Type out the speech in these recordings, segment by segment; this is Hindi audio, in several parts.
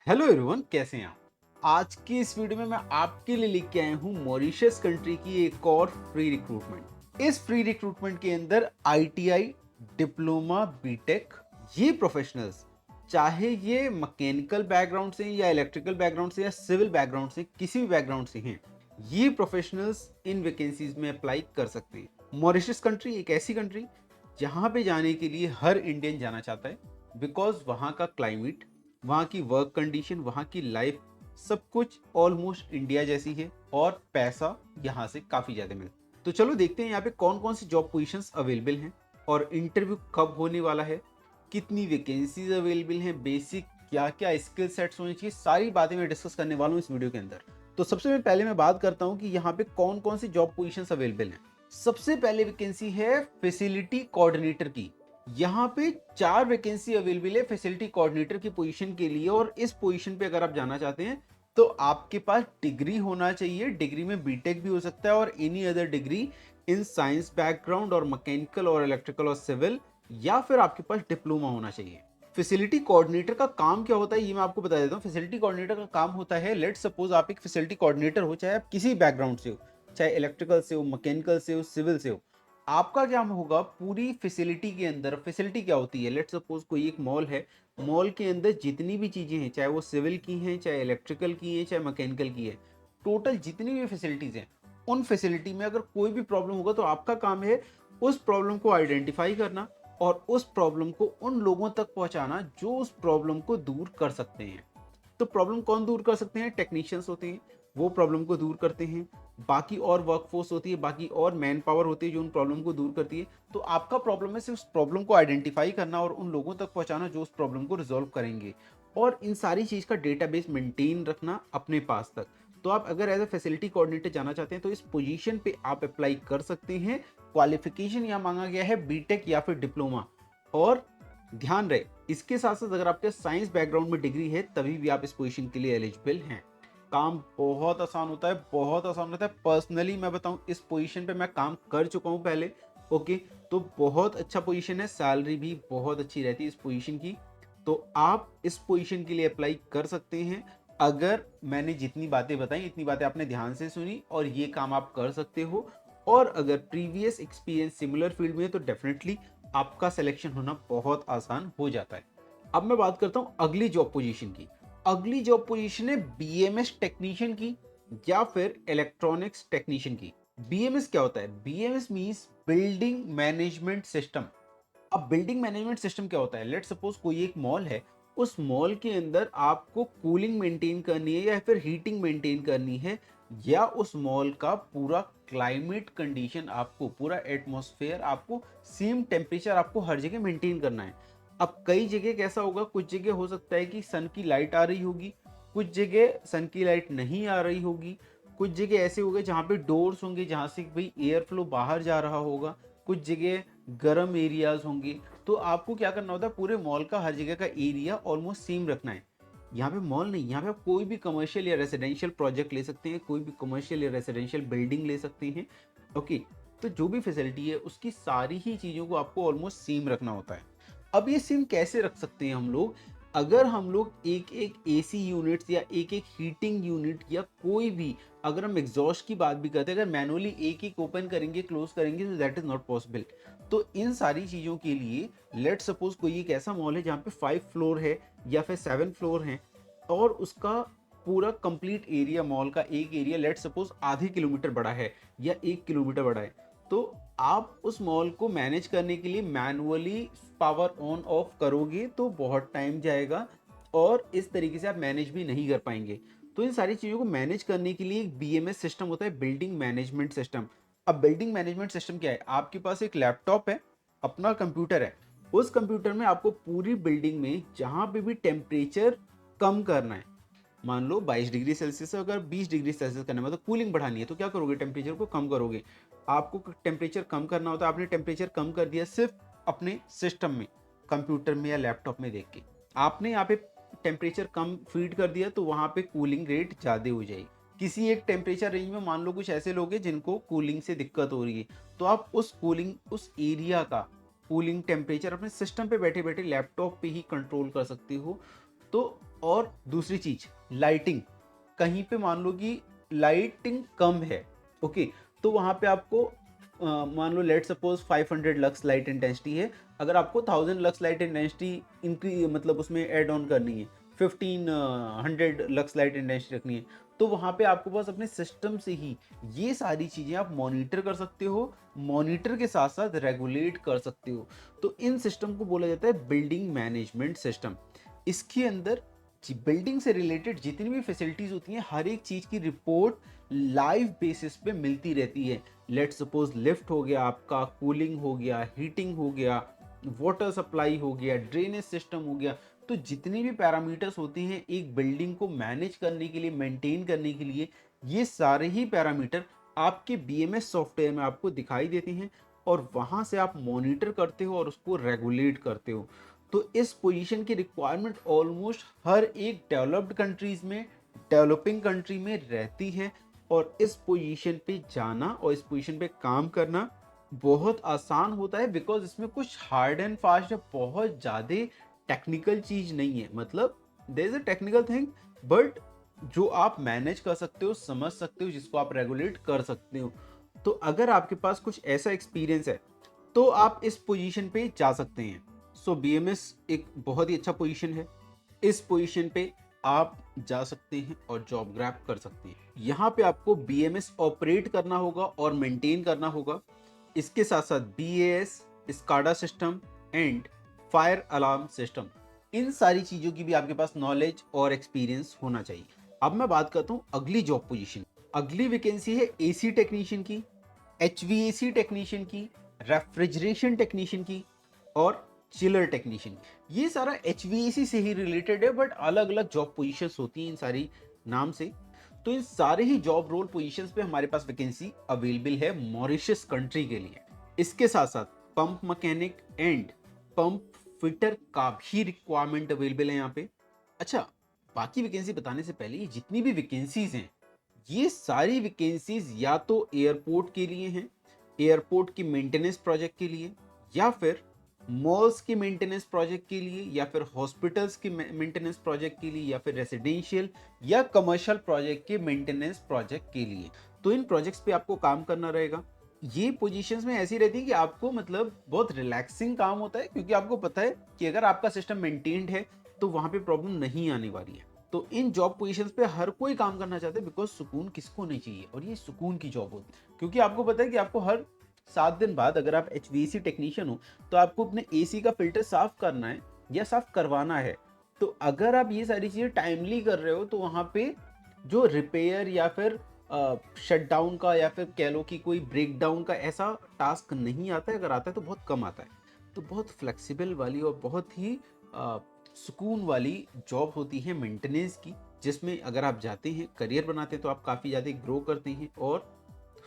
हेलो एवरीवन, कैसे हैं आप? आज की इस वीडियो में मैं आपके लिए लेके आया हूँ मॉरिशस कंट्री की एक और फ्री रिक्रूटमेंट। इस फ्री रिक्रूटमेंट के अंदर आईटीआई, डिप्लोमा, बीटेक, ये प्रोफेशनल्स, चाहे ये मैकेनिकल बैकग्राउंड से या इलेक्ट्रिकल बैकग्राउंड से या सिविल बैकग्राउंड से, किसी भी बैकग्राउंड से हैं, ये प्रोफेशनल्स इन वैकेंसीज में अप्लाई कर सकते हैं। मॉरिशस कंट्री एक ऐसी कंट्री जहाँ पे जाने के लिए हर इंडियन जाना चाहता है, बिकॉज वहाँ का क्लाइमेट, वहाँ की वर्क कंडीशन, वहाँ की लाइफ, सब कुछ ऑलमोस्ट इंडिया जैसी है और पैसा यहाँ से काफ़ी ज़्यादा मिलता है। तो चलो देखते हैं यहाँ पे कौन कौन सी जॉब पोजीशंस अवेलेबल हैं और इंटरव्यू कब होने वाला है, कितनी वैकेंसीज अवेलेबल हैं, बेसिक क्या क्या स्किल सेट्स होने चाहिए, सारी बातें मैं डिस्कस करने वाला हूँ इस वीडियो के अंदर। तो सबसे पहले मैं बात करता हूँ कि यहाँ पे कौन कौन सी जॉब पोजीशंस अवेलेबल हैं। सबसे पहले वैकेंसी है फैसिलिटी कोऑर्डिनेटर की। यहाँ पे 4 वैकेंसी अवेलेबल है फैसिलिटी कोऑर्डिनेटर की पोजीशन के लिए, और इस पोजीशन पे अगर आप जाना चाहते हैं तो आपके पास डिग्री होना चाहिए। डिग्री में बीटेक भी हो सकता है और any other degree in science background और मैकेनिकल और इलेक्ट्रिकल और सिविल, या फिर आपके पास डिप्लोमा होना चाहिए। फैसिलिटी कोऑर्डिनेटर का काम क्या होता है ये मैं आपको बता देता हूँ। फैसिलिटी कोऑर्डिनेटर का काम होता है, लेट सपोज आप एक फैसिलिटी कोऑर्डिनेटर हो, चाहे आप किसी बैकग्राउंड से हो, चाहे इलेक्ट्रिकल से हो, मैकेनिकल से हो, सिविल से हो, आपका क्या होगा पूरी फैसिलिटी के अंदर। फैसिलिटी क्या होती है, लेट सपोज कोई एक मॉल है, मॉल के अंदर जितनी भी चीजें हैं, चाहे वो सिविल की हैं, चाहे इलेक्ट्रिकल की है, चाहे मैकेनिकल की है, टोटल जितनी भी फैसिलिटीज हैं, उन फैसिलिटी में अगर कोई भी प्रॉब्लम होगा तो आपका काम है उस प्रॉब्लम को आइडेंटिफाई करना और उस प्रॉब्लम को उन लोगों तक पहुंचाना जो उस प्रॉब्लम को दूर कर सकते हैं। तो प्रॉब्लम कौन दूर कर सकते हैं? टेक्नीशियंस होते हैं, वो प्रॉब्लम को दूर करते हैं। बाकी और वर्कफोर्स होती है, बाकी और मैन पावर होती है जो उन प्रॉब्लम को दूर करती है। तो आपका प्रॉब्लम है सिर्फ उस प्रॉब्लम को आइडेंटिफाई करना और उन लोगों तक पहुंचाना जो उस प्रॉब्लम को रिजॉल्व करेंगे, और इन सारी चीज़ का डेटाबेस मेंटेन रखना अपने पास तक। तो आप अगर एज ए फैसिलिटी कोऑर्डिनेटर जाना चाहते हैं तो इस पोजीशन पे आप अप्लाई कर सकते हैं। क्वालिफिकेशन यहाँ मांगा गया है बीटेक या फिर डिप्लोमा। और ध्यान रहे, इसके साथ साथ अगर आपके साइंस बैकग्राउंड में डिग्री है तभी भी आप इस पोजीशन के लिए एलिजिबल हैं। काम बहुत आसान होता है, बहुत आसान होता है। पर्सनली मैं बताऊं, इस पोजीशन पे मैं काम कर चुका हूं पहले। ओके, तो बहुत अच्छा पोजीशन है, सैलरी भी बहुत अच्छी रहती है इस पोजीशन की। तो आप इस पोजीशन के लिए अप्लाई कर सकते हैं। अगर मैंने जितनी बातें बताई इतनी बातें आपने ध्यान से सुनी और ये काम आप कर सकते हो, और अगर प्रीवियस एक्सपीरियंस सिमिलर फील्ड में है तो डेफिनेटली आपका सिलेक्शन होना बहुत आसान हो जाता है। अब मैं बात करता हूं अगली जॉब पोजीशन की। अगली जॉब पोजीशन है बीएमएस टेक्नीशियन की या फिर इलेक्ट्रॉनिक्स टेक्नीशियन की। बीएमएस क्या होता है? BMS means building management system. अब बिल्डिंग मैनेजमेंट सिस्टम क्या होता है? लेट सपोज कोई एक मॉल है, उस मॉल के अंदर आपको कूलिंग मेंटेन करनी है या फिर हीटिंग मेंटेन करनी है, या उस मॉल का पूरा क्लाइमेट कंडीशन, आपको पूरा एटमॉस्फेयर, आपको सेम टेम्परेचर आपको हर जगह मेंटेन करना है। अब कई जगह कैसा होगा, कुछ जगह हो सकता है कि सन की लाइट आ रही होगी, कुछ जगह सन की लाइट नहीं आ रही होगी, कुछ जगह ऐसे होंगे जहाँ पे डोर्स होंगे जहाँ से भाई एयर फ्लो बाहर जा रहा होगा, कुछ जगह गर्म एरियाज होंगे। तो आपको क्या करना होता है, पूरे मॉल का हर जगह का एरिया ऑलमोस्ट सेम रखना है। यहाँ पे मॉल नहीं, यहाँ पे आप कोई भी कमर्शियल या रेसिडेंशियल प्रोजेक्ट ले सकते हैं, कोई भी कमर्शियल या रेसिडेंशियल बिल्डिंग ले सकते हैं। ओके, तो जो भी फैसिलिटी है उसकी सारी ही चीज़ों को आपको ऑलमोस्ट सेम रखना होता है। अब ये सिम कैसे रख सकते हैं हम लोग? अगर हम लोग एक एक एसी यूनिट्स या एक एक हीटिंग यूनिट या कोई भी, अगर हम एग्जॉस्ट की बात भी करते हैं, अगर मैनुअली एक एक ओपन करेंगे क्लोज करेंगे तो दैट इज नॉट पॉसिबल। तो इन सारी चीज़ों के लिए लेट सपोज कोई एक ऐसा मॉल है जहाँ पे 5 फ्लोर है या फिर 7 फ्लोर हैं, और उसका पूरा कंप्लीट एरिया, मॉल का एक एरिया लेट सपोज आधे किलोमीटर बड़ा है या 1 किलोमीटर बड़ा है, तो आप उस मॉल को मैनेज करने के लिए मैनुअली पावर ऑन ऑफ करोगे तो बहुत टाइम जाएगा, और इस तरीके से आप मैनेज भी नहीं कर पाएंगे। तो इन सारी चीज़ों को मैनेज करने के लिए एक बीएमएस सिस्टम होता है, बिल्डिंग मैनेजमेंट सिस्टम। अब बिल्डिंग मैनेजमेंट सिस्टम क्या है? आपके पास एक लैपटॉप है, अपना कंप्यूटर है, उस कंप्यूटर में आपको पूरी बिल्डिंग में जहाँ पे भी टेम्परेचर कम करना है, मान लो 22 डिग्री सेल्सियस है, अगर 20 डिग्री सेल्सियस करना है, मतलब कूलिंग बढ़ानी है, तो क्या करोगे? टेम्परेचर को कम करोगे। आपको टेम्परेचर कम करना होता है, आपने टेम्परेचर कम कर दिया सिर्फ अपने सिस्टम में, कंप्यूटर में या लैपटॉप में देख के, आपने यहाँ पे टेम्परेचर कम फीड कर दिया तो वहाँ पे कूलिंग रेट ज़्यादा हो जाएगी। किसी एक टेम्परेचर रेंज में मान लो कुछ ऐसे लोग हैं जिनको कूलिंग से दिक्कत हो रही है, तो आप उस कूलिंग, उस एरिया का कूलिंग टेम्परेचर अपने सिस्टम पे बैठे बैठे लैपटॉप पे ही कंट्रोल कर सकते हो। तो और दूसरी चीज लाइटिंग, कहीं पे मान लो कि लाइटिंग कम है, ओके, तो वहां पे आपको मान लो let suppose 500 lux light intensity है, अगर आपको 1000 लक्स लाइट इंटेंसिटी इंक्री मतलब उसमें ऐड ऑन करनी है, 1500 लक्स लाइट इंटेंसिटी रखनी है, तो वहां पे आपको बस अपने सिस्टम से ही ये सारी चीजें आप मॉनिटर कर सकते हो, मॉनिटर के साथ साथ रेगुलेट कर सकते हो। तो इन सिस्टम को बोला जाता है बिल्डिंग मैनेजमेंट सिस्टम। इसके अंदर बिल्डिंग से रिलेटेड जितनी भी फैसिलिटीज होती हैं, हर एक चीज की रिपोर्ट लाइव बेसिस पे मिलती रहती है। लेट सपोज लिफ्ट हो गया आपका, कूलिंग हो गया, हीटिंग हो गया, वाटर सप्लाई हो गया, ड्रेनेज सिस्टम हो गया, तो जितनी भी पैरामीटर्स होते हैं एक बिल्डिंग को मैनेज करने के लिए, मेंटेन करने के लिए, ये सारे ही पैरामीटर आपके बीएमएस सॉफ्टवेयर में आपको दिखाई देते हैं और वहां से आप मॉनिटर करते हो और उसको रेगुलेट करते हो। तो इस पोजीशन की रिक्वायरमेंट ऑलमोस्ट हर एक डेवलप्ड कंट्रीज में, डेवलपिंग कंट्री में रहती है, और इस पोजीशन पे जाना और इस पोजीशन पे काम करना बहुत आसान होता है, बिकॉज इसमें कुछ हार्ड एंड फास्ट या बहुत ज़्यादा टेक्निकल चीज नहीं है। मतलब there is a technical thing, but जो आप मैनेज कर सकते हो, समझ सकते हो, जिसको आप रेगुलेट कर सकते हो। तो अगर आपके पास कुछ ऐसा एक्सपीरियंस है तो आप इस पोजीशन पे जा सकते हैं। सो बीएमएस एक बहुत ही अच्छा पोजीशन है, इस पोजीशन पे आप जा सकते हैं और जॉब ग्रैब कर सकते हैं। यहाँ पे आपको बीएमएस ऑपरेट करना होगा और मेंटेन करना होगा। इसके साथ साथ BAS, SCADA system and fire alarm system, इन सारी चीजों की भी आपके पास नॉलेज और एक्सपीरियंस होना चाहिए। अब मैं बात करता हूँ अगली जॉब पोजीशन। अगली वैकेंसी है एसी टेक्नीशियन की, एचवीएसी टेक्नीशियन की, रेफ्रिजरेशन टेक्नीशियन की और चिलर टेक्नीशियन। ये सारा एचवीएसी से ही रिलेटेड है, बट अलग अलग जॉब पोजीशंस होती हैं इन सारी नाम से। तो इन सारे ही जॉब रोल पोजीशंस पे हमारे पास वैकेंसी अवेलेबल है मॉरिशस कंट्री के लिए। इसके साथ साथ pump mechanic and pump fitter का भी रिक्वायरमेंट अवेलेबल है यहाँ पे। अच्छा, बाकी वैकेंसी बताने से पहले ये जितनी भी वैकेंसीज हैं, ये सारी वैकेंसीज या तो एयरपोर्ट के लिए हैं, एयरपोर्ट की मेंटेनेंस प्रोजेक्ट के लिए, या फिर मॉल्स के मेंटेनेंस प्रोजेक्ट के लिए, या फिर हॉस्पिटल्स के मेंटेनेंस प्रोजेक्ट के लिए, या फिर रेसिडेंशियल या कमर्शियल प्रोजेक्ट के मेंटेनेंस प्रोजेक्ट के लिए। तो इन प्रोजेक्ट्स पे आपको काम करना रहेगा। ये पोजीशंस में ऐसी रहती है कि आपको मतलब बहुत रिलैक्सिंग काम होता है, क्योंकि आपको पता है कि अगर आपका सिस्टम मेंटेन्ड है तो वहां पे प्रॉब्लम नहीं आने वाली है। तो इन जॉब पोजीशंस पे हर कोई काम करना चाहता है, बिकॉज सुकून किसको नहीं चाहिए, और ये सुकून की जॉब होती है। क्योंकि आपको पता है कि आपको हर 7 दिन बाद, अगर आप एचवीएसी टेक्नीशियन हो, तो आपको अपने एसी का फिल्टर साफ करना है या साफ करवाना है। तो अगर आप ये सारी चीजें टाइमली कर रहे हो तो वहां पे जो रिपेयर या फिर शट डाउन का, या फिर कह लो कि कोई ब्रेक डाउन का ऐसा टास्क नहीं आता है। अगर आता है तो बहुत कम आता है। तो बहुत फ्लेक्सिबल वाली और बहुत ही सुकून वाली जॉब होती है मेंटेनेंस की, जिसमें अगर आप जाते हैं, करियर बनाते हैं, तो आप काफ़ी ज़्यादा ग्रो करते हैं और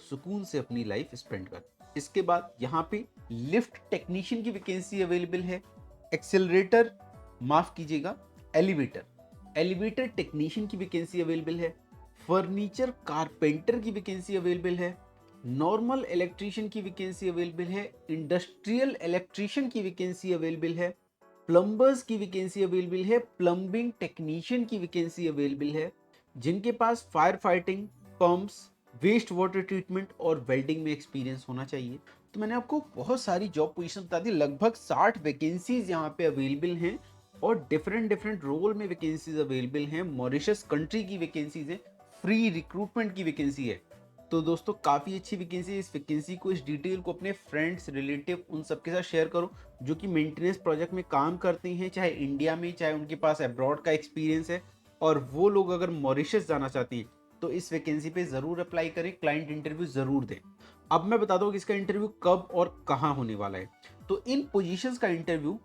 सुकून से अपनी लाइफ स्पेंड करते हैं। इसके बाद यहाँ पे लिफ्ट टेक्नीशियन की वैकेंसी अवेलेबल है, एक्सेलरेटर, माफ कीजिएगा, एलिवेटर, एलिवेटर टेक्नीशियन की वैकेंसी अवेलेबल है, फर्नीचर कारपेंटर की वैकेंसी अवेलेबल है, नॉर्मल इलेक्ट्रीशियन की वैकेंसी अवेलेबल है, इंडस्ट्रियल इलेक्ट्रीशियन की वैकेंसी अवेलेबल है, प्लम्बर्स की वैकेंसी अवेलेबल है, प्लम्बिंग टेक्नीशियन की वैकेंसी अवेलेबल है, जिनके पास fire fighting, pumps, waste water treatment और वेल्डिंग में एक्सपीरियंस होना चाहिए। तो मैंने आपको बहुत सारी जॉब पोजीशन बता दी, लगभग 60 वैकेंसीज यहाँ पे अवेलेबल हैं और डिफरेंट डिफरेंट रोल में वैकेंसीज अवेलेबल हैं। मॉरिशस कंट्री की वैकेंसीज हैं, फ्री रिक्रूटमेंट की वैकेंसी है। तो दोस्तों काफ़ी अच्छी वैकेंसी है। इस वैकेंसी को, इस डिटेल को अपने फ्रेंड्स, रिलेटिव, उन सबके साथ शेयर करो जो कि मेंटेनेंस प्रोजेक्ट में काम करते हैं, चाहे इंडिया में, चाहे उनके पास अब्रॉड का एक्सपीरियंस है, और वो लोग अगर मॉरिशस जाना चाहते हैं तो इस वैकेंसी पे ज़रूर अप्लाई करें, क्लाइंट इंटरव्यू ज़रूर दें। अब मैं बता दूं कि इसका इंटरव्यू कब और कहाँ होने वाला है। तो इन पोजीशंस का इंटरव्यू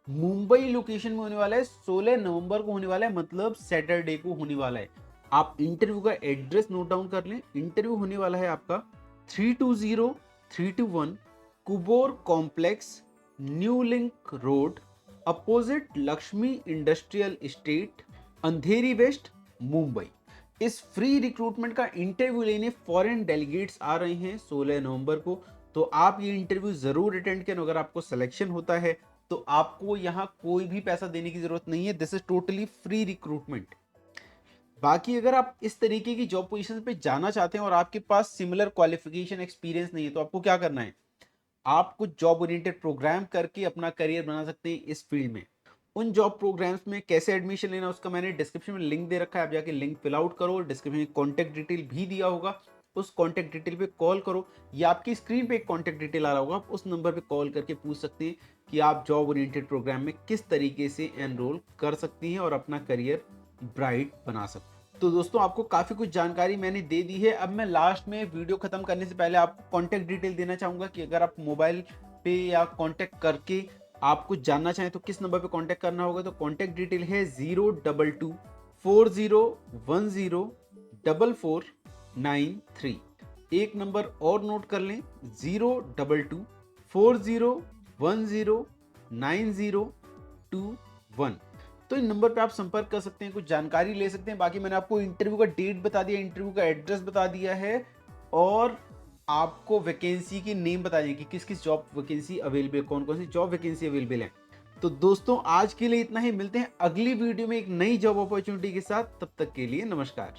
मुंबई लोकेशन में होने वाला है, 16 नवंबर को होने वाला है, मतलब सैटरडे को होने वाला है। आप इंटरव्यू का एड्रेस नोट डाउन कर लें। इंटरव्यू होने वाला है आपका 320-321 Kuber complex, new link road, opposite Lakshmi industrial estate, Andheri west, Mumbai. इस फ्री रिक्रूटमेंट का इंटरव्यू लेने फॉरेन डेलीगेट्स आ रहे हैं 16 नवंबर को। तो आप ये इंटरव्यू जरूर अटेंड करें। अगर आपको सिलेक्शन होता है तो आपको यहाँ कोई भी पैसा देने की जरूरत नहीं है। This is totally free recruitment. बाकी अगर आप इस तरीके की जॉब पोजीशन पे जाना चाहते हैं और आपके पास सिमिलर क्वालिफिकेशन एक्सपीरियंस नहीं है, तो आपको क्या करना है, आप कुछ जॉब ओरिएंटेड प्रोग्राम करके अपना करियर बना सकते हैं इस फील्ड में। उन जॉब प्रोग्राम्स में कैसे एडमिशन लेना उसका मैंने डिस्क्रिप्शन में लिंक दे रखा है, आप जाके लिंक फिल आउट करो। डिस्क्रिप्शन में कॉन्टैक्ट डिटेल भी दिया होगा, उस कॉन्टैक्ट डिटेल पे कॉल करो, या आपकी स्क्रीन पे एक कॉन्टैक्ट डिटेल आ रहा होगा, आप उस नंबर पे कॉल करके पूछ सकते हैं कि आप जॉब ओरिएंटेड प्रोग्राम में किस तरीके से एनरोल कर सकती हैं और अपना करियर ब्राइट बना सकते हैं। तो दोस्तों आपको काफ़ी कुछ जानकारी मैंने दे दी है। अब मैं लास्ट में वीडियो खत्म करने से पहले आपको कॉन्टैक्ट डिटेल देना चाहूँगा कि अगर आप मोबाइल पे या कॉन्टैक्ट करके आप कुछ जानना चाहें तो किस नंबर पे कॉन्टैक्ट करना होगा। तो कॉन्टैक्ट डिटेल है 02240104493। एक नंबर और नोट कर लें, 02240109021। तो इन नंबर पे आप संपर्क कर सकते हैं, कुछ जानकारी ले सकते हैं। बाकी मैंने आपको इंटरव्यू का डेट बता दिया, इंटरव्यू का एड्रेस बता दिया है, और आपको वैकेंसी की नेम बता दें कि किस किस जॉब वैकेंसी अवेलेबल, कौन कौन सी जॉब वैकेंसी अवेलेबल है। तो दोस्तों आज के लिए इतना ही, मिलते हैं अगली वीडियो में एक नई जॉब अपॉर्चुनिटी के साथ। तब तक के लिए नमस्कार।